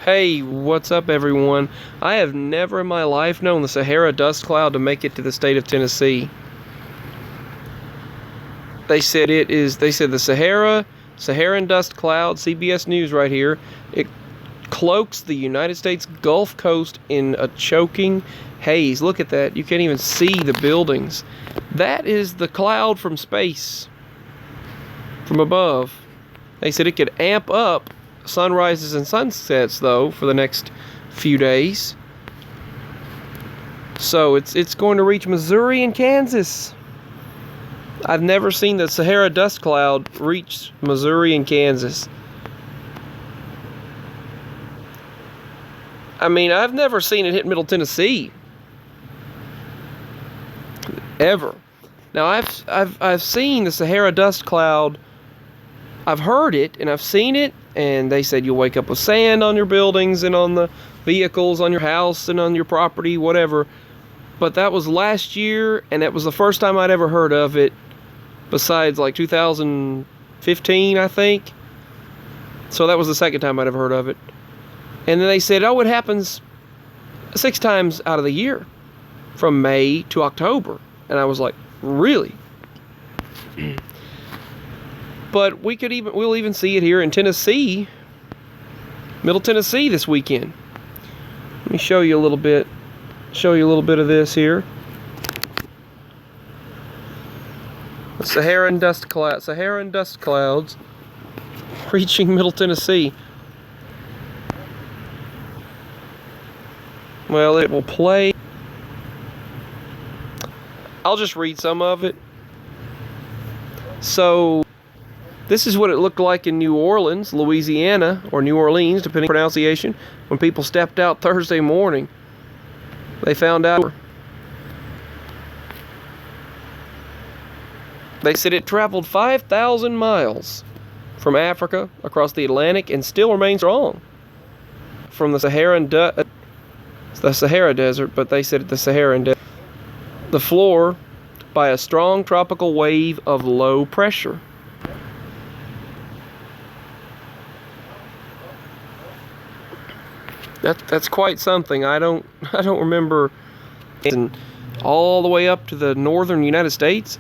Hey, what's up everyone? I have never in my life known the Sahara dust cloud to make it to the state of Tennessee. They said the Saharan dust cloud, CBS News right here, it cloaks the United States Gulf Coast in a choking haze. Look at that. You can't even see the buildings. That is the cloud from space, from above. They said it could amp up sunrises and sunsets though for the next few days. So it's going to reach Missouri and Kansas. I've never seen the Sahara dust cloud reach Missouri and Kansas. I mean, I've never seen it hit Middle Tennessee ever. Now I've seen the Sahara dust cloud. I've heard it and I've seen it, and they said you'll wake up with sand on your buildings and on the vehicles, on your house and on your property, whatever. But that was last year, and that was the first time I'd ever heard of it, besides like 2015, I think. So that was the second time I'd ever heard of it. And then they said, oh, it happens 6 times out of the year, from May to October. And I was like, really? But we'll even see it here in Tennessee, Middle Tennessee this weekend. Let me show you a little bit of this here. The Saharan dust clouds reaching Middle Tennessee. Well, it will play. I'll just read some of it. So, this is what it looked like in New Orleans, Louisiana, or New Orleans, depending on pronunciation, when people stepped out Thursday morning. They found out. They said it traveled 5,000 miles from Africa across the Atlantic and still remains strong from the Sahara Desert, but they said the Saharan Desert. The floor by a strong tropical wave of low pressure. That's quite something. I don't remember. All the way up to the northern United States.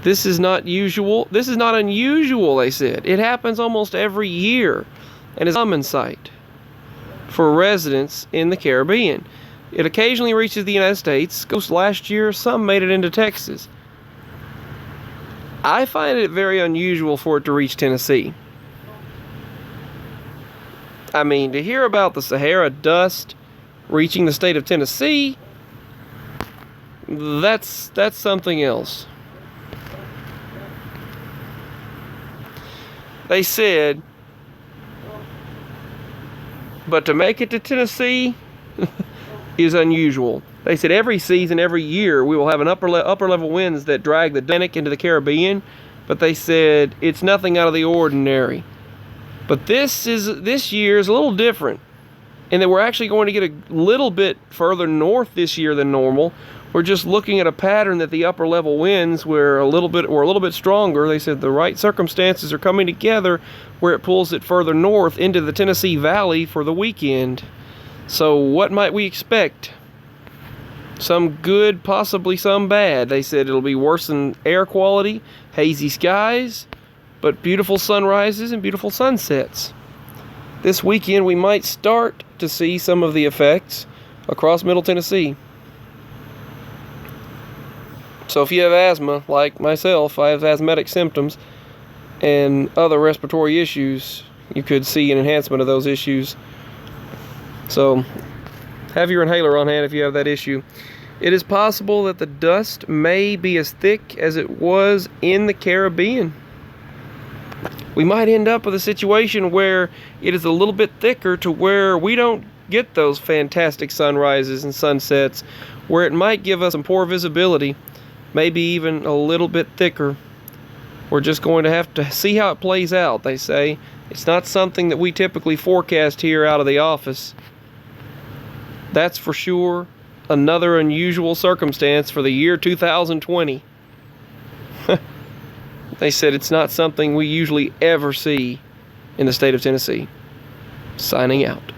This is not usual. This is not unusual, they said. It happens almost every year and is a common sight for residents in the Caribbean. It occasionally reaches the United States. Last year, some made it into Texas. I find it very unusual for it to reach Tennessee. I mean, to hear about the Sahara dust reaching the state of Tennessee, that's something else. They said, but to make it to Tennessee is unusual. They said every season, every year, we will have an upper level winds that drag the Atlantic into the Caribbean, but they said it's nothing out of the ordinary. But this year is a little different, in that we're actually going to get a little bit further north this year than normal. We're just looking at a pattern that the upper level winds were a little bit stronger. They said the right circumstances are coming together where it pulls it further north into the Tennessee Valley for the weekend. So what might we expect? Some good, possibly some bad. They said it'll be worse than air quality, hazy skies, but beautiful sunrises and beautiful sunsets. This weekend we might start to see some of the effects across Middle Tennessee. So if you have asthma, like myself, I have asthmatic symptoms and other respiratory issues, you could see an enhancement of those issues. So have your inhaler on hand if you have that issue. It is possible that the dust may be as thick as it was in the Caribbean. We might end up with a situation where it is a little bit thicker to where we don't get those fantastic sunrises and sunsets, where it might give us some poor visibility, maybe even a little bit thicker. We're just going to have to see how it plays out, they say. It's not something that we typically forecast here out of the office. That's for sure another unusual circumstance for the year 2020. They said it's not something we usually ever see in the state of Tennessee. Signing out.